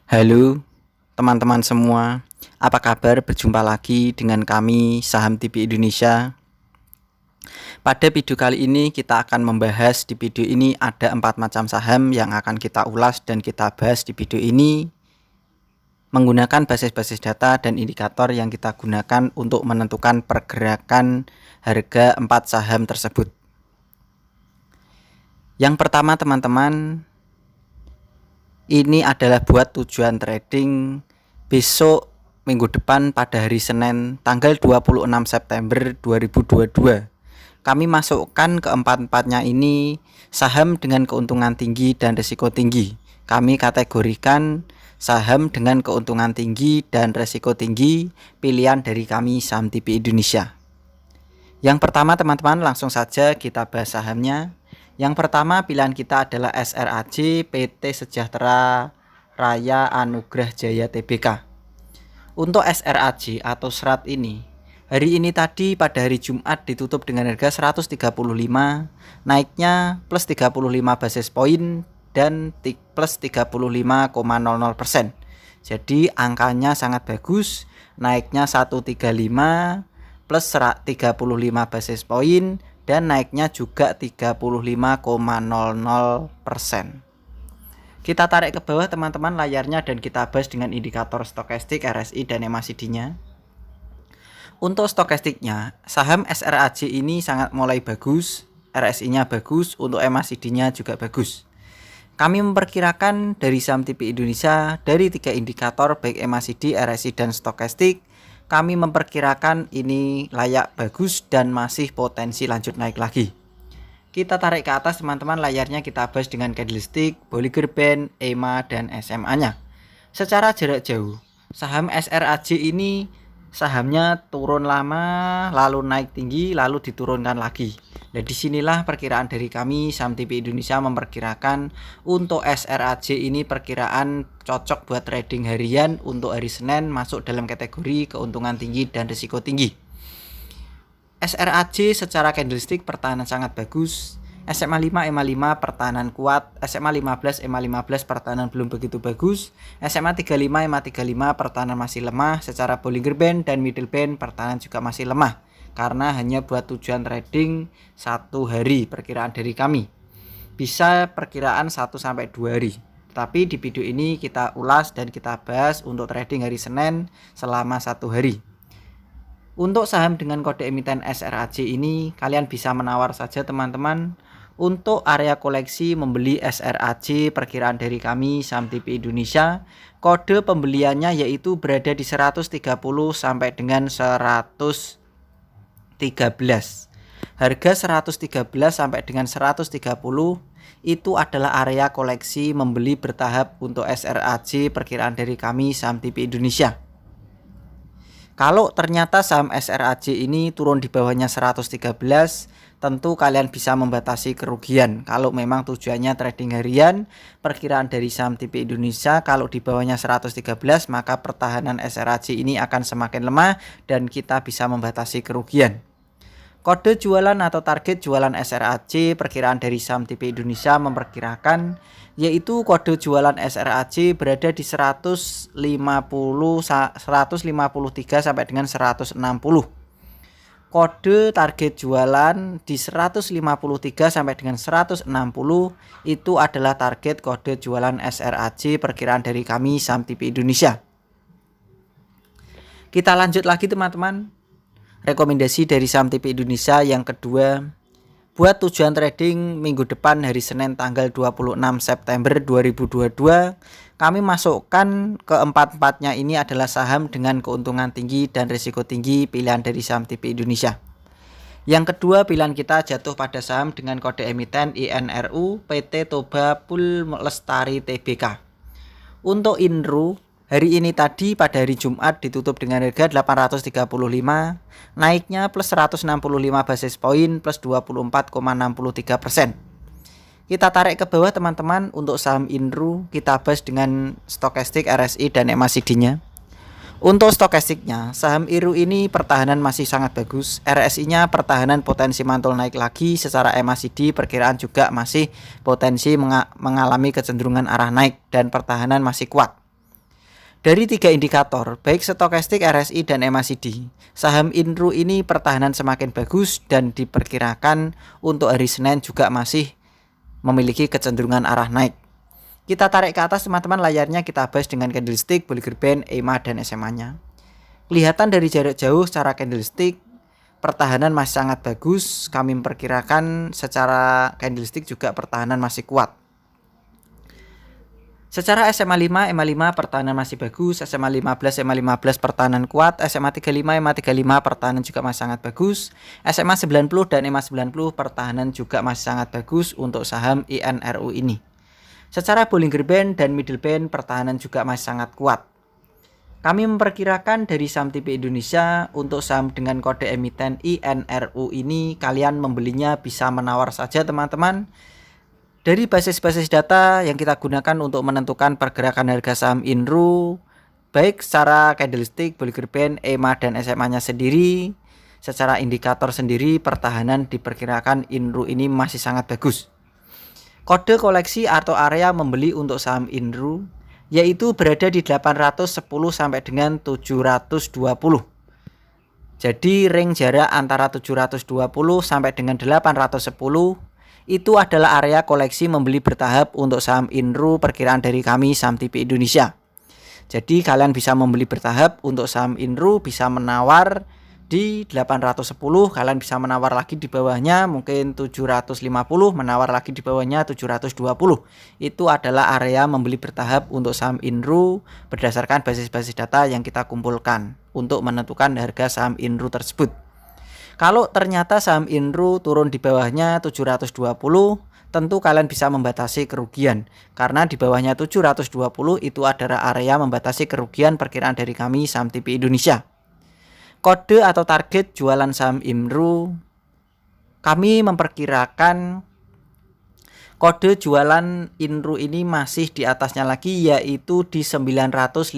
Halo teman-teman semua, apa kabar? Berjumpa lagi dengan kami Saham TV Indonesia. Pada video kali ini kita akan membahas, di video ini ada 4 macam saham yang akan kita ulas dan kita bahas di video ini menggunakan basis-basis data dan indikator yang kita gunakan untuk menentukan pergerakan harga 4 saham tersebut. Yang pertama teman-teman, ini adalah buat tujuan trading besok minggu depan pada hari Senin tanggal 26 September 2022. Kami masukkan keempat-empatnya ini saham dengan keuntungan tinggi dan risiko tinggi. Kami kategorikan saham dengan keuntungan tinggi dan risiko tinggi, pilihan dari kami Saham TV Indonesia. Yang pertama teman-teman, langsung saja kita bahas sahamnya. Yang pertama pilihan kita adalah SRAJ PT Sejahtera Raya Anugrah Jaya Tbk. Untuk SRAJ atau serat ini, hari ini tadi pada hari Jumat ditutup dengan harga 135, naiknya plus 35 basis point dan plus 35,00%. Jadi angkanya sangat bagus, naiknya 135 plus 35 basis point dan naiknya juga 35,00%. Kita tarik ke bawah teman-teman layarnya dan kita bahas dengan indikator stokastik, RSI dan MACD-nya. Untuk stokastiknya, saham SRAJ ini sangat mulai bagus, RSI-nya bagus, untuk MACD-nya juga bagus. Kami memperkirakan dari Saham TV Indonesia dari 3 indikator baik MACD, RSI dan stokastik, kami memperkirakan ini layak bagus dan masih potensi lanjut naik lagi. Kita tarik ke atas teman-teman layarnya, kita bahas dengan candlestick, Bollinger Band, EMA dan SMA-nya. Secara jarak jauh, saham SRAJ ini sahamnya turun lama, lalu naik tinggi, lalu diturunkan lagi. Nah, disinilah perkiraan dari kami Saham TV Indonesia memperkirakan untuk SRAJ ini perkiraan cocok buat trading harian untuk hari Senin, masuk dalam kategori keuntungan tinggi dan risiko tinggi. SRAJ secara candlestick pertahanan sangat bagus. SMA 5, EMA 5 pertahanan kuat, SMA 15, EMA 15 pertahanan belum begitu bagus, SMA 35, EMA 35 pertahanan masih lemah, secara Bollinger Band dan Middle Band pertahanan juga masih lemah, karena hanya buat tujuan trading 1 hari perkiraan dari kami. Bisa perkiraan 1-2 hari. Tapi di video ini kita ulas dan kita bahas untuk trading hari Senin selama 1 hari. Untuk saham dengan kode emiten SRAJ ini kalian bisa menawar saja teman-teman. Untuk area koleksi membeli SRAJ perkiraan dari kami Saham TV Indonesia, kode pembeliannya yaitu berada di 130 sampai dengan 113. Harga 113 sampai dengan 130 itu adalah area koleksi membeli bertahap untuk SRAJ perkiraan dari kami Saham TV Indonesia. Kalau ternyata saham SRAJ ini turun di bawahnya 113, tentu kalian bisa membatasi kerugian. Kalau memang tujuannya trading harian, perkiraan dari Saham TV Indonesia kalau di bawahnya 113, maka pertahanan SRAJ ini akan semakin lemah dan kita bisa membatasi kerugian. Kode jualan atau target jualan SRAJ perkiraan dari Saham TV Indonesia memperkirakan yaitu kode jualan SRAJ berada di 153 sampai dengan 160. Kode target jualan di 153 sampai dengan 160 itu adalah target kode jualan SRAJ perkiraan dari kami Saham TV Indonesia. Kita lanjut lagi teman-teman. Rekomendasi dari Saham TV Indonesia yang kedua, buat tujuan trading minggu depan hari Senin tanggal 26 September 2022, kami masukkan keempat-empatnya ini adalah saham dengan keuntungan tinggi dan risiko tinggi, pilihan dari Saham TV Indonesia. Yang kedua pilihan kita jatuh pada saham dengan kode emiten INRU PT Toba Pul Lestari Tbk. Untuk INRU, hari ini tadi pada hari Jumat ditutup dengan harga 835, naiknya plus 165 basis point plus 24,63%. Kita tarik ke bawah teman-teman. Untuk saham INRU kita bahas dengan stokastik, RSI dan MACD-nya. Untuk stokastiknya, saham INRU ini pertahanan masih sangat bagus. RSI-nya pertahanan potensi mantul naik lagi. Secara MACD perkiraan juga masih potensi mengalami kecenderungan arah naik dan pertahanan masih kuat. Dari 3 indikator, baik stokastik, RSI, dan MACD, saham Inru ini pertahanan semakin bagus dan diperkirakan untuk hari Senin juga masih memiliki kecenderungan arah naik. Kita tarik ke atas teman-teman layarnya, kita bahas dengan candlestick, Bollinger Band, EMA, dan SMA-nya. Kelihatan dari jarak jauh secara candlestick, pertahanan masih sangat bagus. Kami memperkirakan secara candlestick juga pertahanan masih kuat. Secara SMA 5, MA 5 pertahanan masih bagus, SMA 15, MA 15 pertahanan kuat, SMA 35, MA 35 pertahanan juga masih sangat bagus, SMA 90 dan MA 90 pertahanan juga masih sangat bagus untuk saham INRU ini. Secara Bollinger Band dan Middle Band pertahanan juga masih sangat kuat. Kami memperkirakan dari saham TP Indonesia untuk saham dengan kode emiten INRU ini kalian membelinya bisa menawar saja teman-teman. Dari basis-basis data yang kita gunakan untuk menentukan pergerakan harga saham Inru, baik secara candlestick, Bollinger Band, EMA, dan SMA-nya sendiri, secara indikator sendiri, pertahanan diperkirakan Inru ini masih sangat bagus. Kode koleksi atau area membeli untuk saham Inru yaitu berada di 810 sampai dengan 720. Jadi ring jarak antara 720 sampai dengan 810 itu adalah area koleksi membeli bertahap untuk saham Inru perkiraan dari kami saham TP Indonesia. Jadi kalian bisa membeli bertahap untuk saham Inru, bisa menawar di 810, kalian bisa menawar lagi di bawahnya mungkin 750, menawar lagi di bawahnya 720. Itu adalah area membeli bertahap untuk saham Inru berdasarkan basis-basis data yang kita kumpulkan untuk menentukan harga saham Inru tersebut. Kalau ternyata saham Inru turun di bawahnya 720, tentu kalian bisa membatasi kerugian. Karena di bawahnya 720 itu adalah area membatasi kerugian perkiraan dari kami saham TP Indonesia. Kode atau target jualan saham Inru, kami memperkirakan kode jualan Inru ini masih di atasnya lagi, yaitu di 950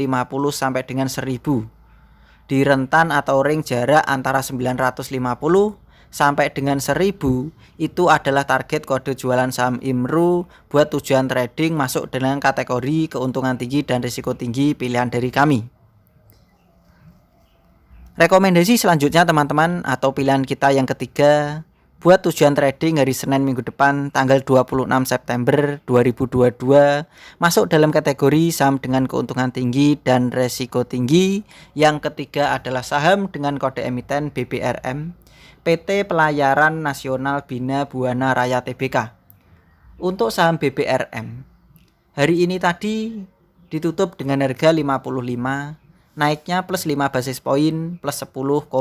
sampai dengan 1000. Di rentan atau ring jarak antara 950 sampai dengan 1000 itu adalah target kode jualan saham Inru buat tujuan trading masuk dengan kategori keuntungan tinggi dan risiko tinggi pilihan dari kami. Rekomendasi selanjutnya teman-teman atau pilihan kita yang ketiga buat tujuan trading hari Senin minggu depan tanggal 26 September 2022 masuk dalam kategori saham dengan keuntungan tinggi dan resiko tinggi. Yang ketiga adalah saham dengan kode emiten BBRM PT Pelayaran Nasional Bina Buana Raya Tbk. Untuk saham BBRM hari ini tadi ditutup dengan harga 55, naiknya plus 5 basis poin plus 10,00%.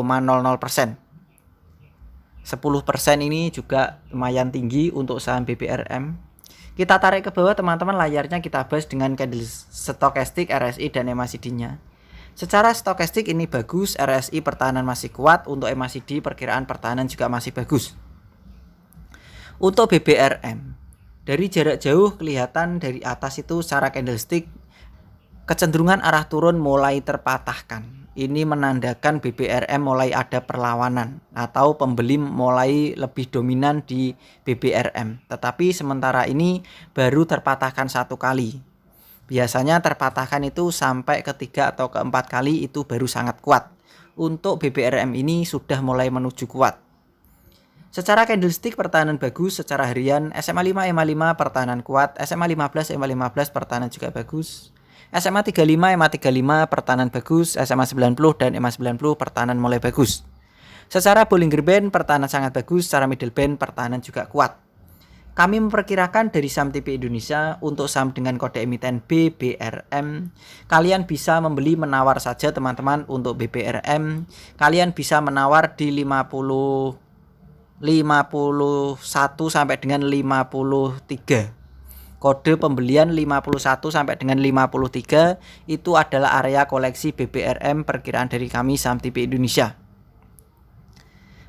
10% ini juga lumayan tinggi untuk saham BBRM. Kita tarik ke bawah teman-teman layarnya, kita bahas dengan candle stokastik, RSI, dan MACD-nya. Secara stokastik ini bagus, RSI pertahanan masih kuat, untuk MACD perkiraan pertahanan juga masih bagus. Untuk BBRM, dari jarak jauh kelihatan dari atas itu secara candlestick kecenderungan arah turun mulai terpatahkan. Ini menandakan BBRM mulai ada perlawanan atau pembeli mulai lebih dominan di BBRM. Tetapi sementara ini baru terpatahkan 1 kali. Biasanya terpatahkan itu sampai ke-3 atau ke-4 kali itu baru sangat kuat. Untuk BBRM ini sudah mulai menuju kuat. Secara candlestick pertahanan bagus, secara harian SMA 5, MA 5 pertahanan kuat, SMA 15, MA 15 pertahanan juga bagus. SMA 35, MA 35 pertahanan bagus, SMA 90 dan MA 90 pertahanan mulai bagus. Secara Bollinger Band pertahanan sangat bagus, secara Middle Band pertahanan juga kuat. Kami memperkirakan dari saham TP Indonesia untuk saham dengan kode emiten BBRM, kalian bisa membeli menawar saja teman-teman. Untuk BBRM kalian bisa menawar di 51 sampai dengan 53. Kode pembelian 51 sampai dengan 53 itu adalah area koleksi BBRM perkiraan dari kami saham TP Indonesia.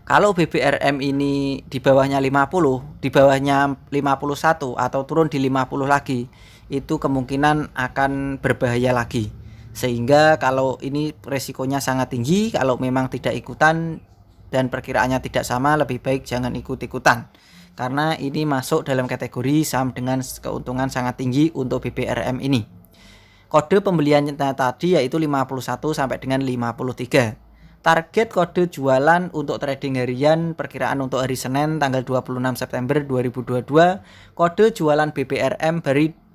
Kalau BBRM ini di bawahnya 50, di bawahnya 51 atau turun di 50 lagi, itu kemungkinan akan berbahaya lagi. Sehingga kalau ini resikonya sangat tinggi, kalau memang tidak ikutan dan perkiraannya tidak sama, lebih baik jangan ikut-ikutan. Karena ini masuk dalam kategori saham dengan keuntungan sangat tinggi untuk BBRM ini. Kode pembeliannya tadi yaitu 51 sampai dengan 53. Target kode jualan untuk trading harian perkiraan untuk hari Senin tanggal 26 September 2022. Kode jualan BBRM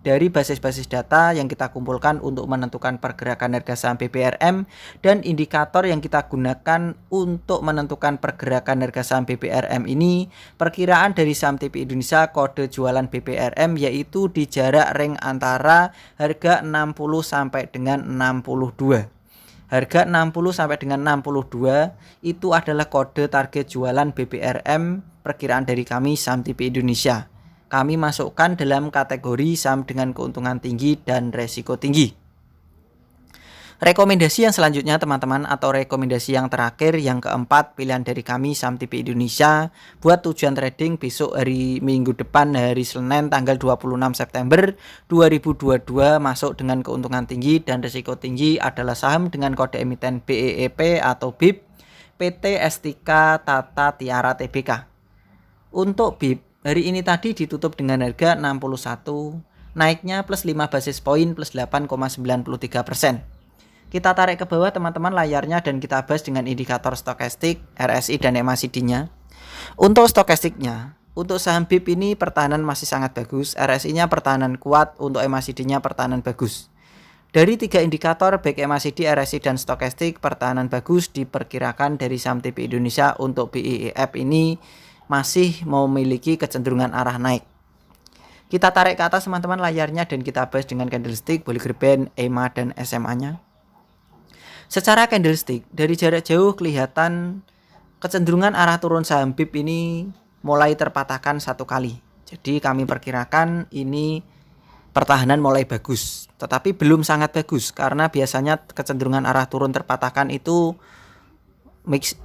dari basis-basis data yang kita kumpulkan untuk menentukan pergerakan harga saham BBRM dan indikator yang kita gunakan untuk menentukan pergerakan harga saham BBRM ini. Perkiraan dari saham TP Indonesia kode jualan BBRM yaitu di jarak ring antara harga 60 sampai dengan 62. Harga 60 sampai dengan 62 itu adalah kode target jualan BBRM perkiraan dari kami saham TP Indonesia. Kami masukkan dalam kategori saham dengan keuntungan tinggi dan resiko tinggi. Rekomendasi yang selanjutnya teman-teman, atau rekomendasi yang terakhir, yang keempat, pilihan dari kami saham TP Indonesia buat tujuan trading besok hari minggu depan hari Senin tanggal 26 September 2022 masuk dengan keuntungan tinggi dan resiko tinggi adalah saham dengan kode emiten BEEP atau BIP PT Estika Tata Tiara Tbk. Untuk BIP hari ini tadi ditutup dengan harga 61, naiknya plus 5 basis poin plus 8,93%. Kita tarik ke bawah teman-teman layarnya dan kita bahas dengan indikator stokastik, RSI dan MACD-nya. Untuk stokastiknya, untuk saham BIP ini pertahanan masih sangat bagus, RSI-nya pertahanan kuat, untuk MACD-nya pertahanan bagus. Dari 3 indikator baik MACD, RSI dan stokastik pertahanan bagus diperkirakan dari saham TP Indonesia untuk BEEF ini masih memiliki kecenderungan arah naik. Kita tarik ke atas teman-teman layarnya dan kita bahas dengan candlestick, Bollinger Band, EMA dan SMA-nya. Secara candlestick dari jarak jauh kelihatan kecenderungan arah turun saham BIP ini mulai terpatahkan satu kali. Jadi kami perkirakan ini pertahanan mulai bagus, tetapi belum sangat bagus karena biasanya kecenderungan arah turun terpatahkan itu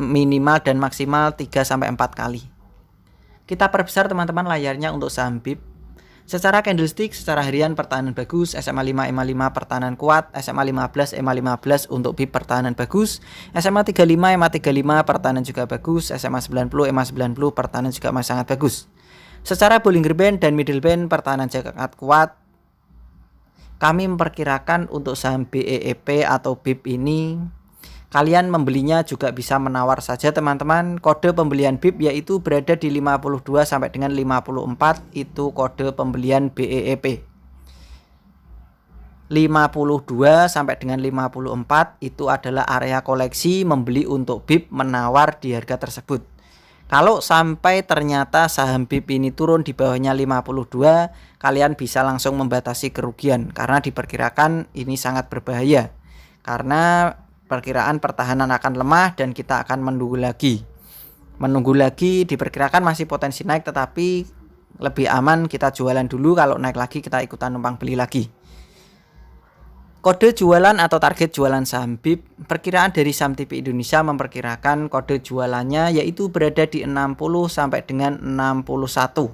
minimal dan maksimal 3-4 kali. Kita perbesar teman-teman layarnya untuk saham BIP. Secara candlestick, secara harian pertahanan bagus, SMA 5, EMA 5 pertahanan kuat, SMA 15, EMA 15 untuk BIP pertahanan bagus, SMA 35, EMA 35 pertahanan juga bagus, SMA 90, EMA 90 pertahanan juga masih sangat bagus. Secara Bollinger Band dan Middle Band pertahanan sangat kuat. Kami memperkirakan untuk saham BEEP atau BIP ini kalian membelinya juga bisa menawar saja teman-teman. Kode pembelian BIP yaitu berada di 52 sampai dengan 54, itu kode pembelian BEEP. 52 sampai dengan 54 itu adalah area koleksi membeli untuk BIP menawar di harga tersebut. Kalau sampai ternyata saham BIP ini turun di bawahnya 52, kalian bisa langsung membatasi kerugian karena diperkirakan ini sangat berbahaya. Karena perkiraan pertahanan akan lemah dan kita akan menunggu lagi diperkirakan masih potensi naik, tetapi lebih aman kita jualan dulu, kalau naik lagi kita ikutan numpang beli lagi. Kode jualan atau target jualan saham BIP perkiraan dari saham TP Indonesia memperkirakan kode jualannya yaitu berada di 60 sampai dengan 61.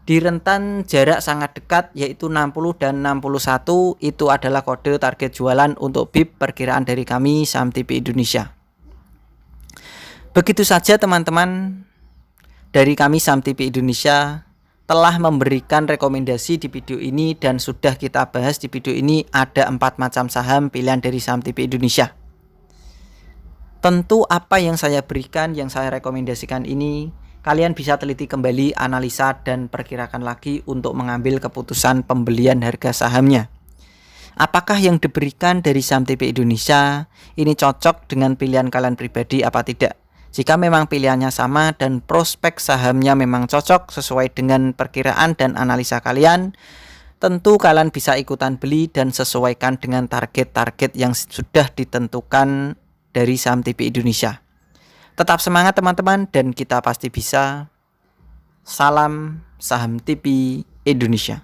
Di rentan jarak sangat dekat yaitu 60 dan 61 itu adalah kode target jualan untuk BIP perkiraan dari kami saham TP Indonesia. Begitu saja teman-teman dari kami saham TP Indonesia telah memberikan rekomendasi di video ini dan sudah kita bahas di video ini ada 4 macam saham pilihan dari saham TP Indonesia. Tentu apa yang saya berikan, yang saya rekomendasikan ini kalian bisa teliti kembali, analisa dan perkirakan lagi untuk mengambil keputusan pembelian harga sahamnya. Apakah yang diberikan dari saham TP Indonesia ini cocok dengan pilihan kalian pribadi apa tidak? Jika memang pilihannya sama dan prospek sahamnya memang cocok sesuai dengan perkiraan dan analisa kalian, tentu kalian bisa ikutan beli dan sesuaikan dengan target-target yang sudah ditentukan dari saham TP Indonesia. Tetap semangat teman-teman dan kita pasti bisa. Salam saham TP Indonesia.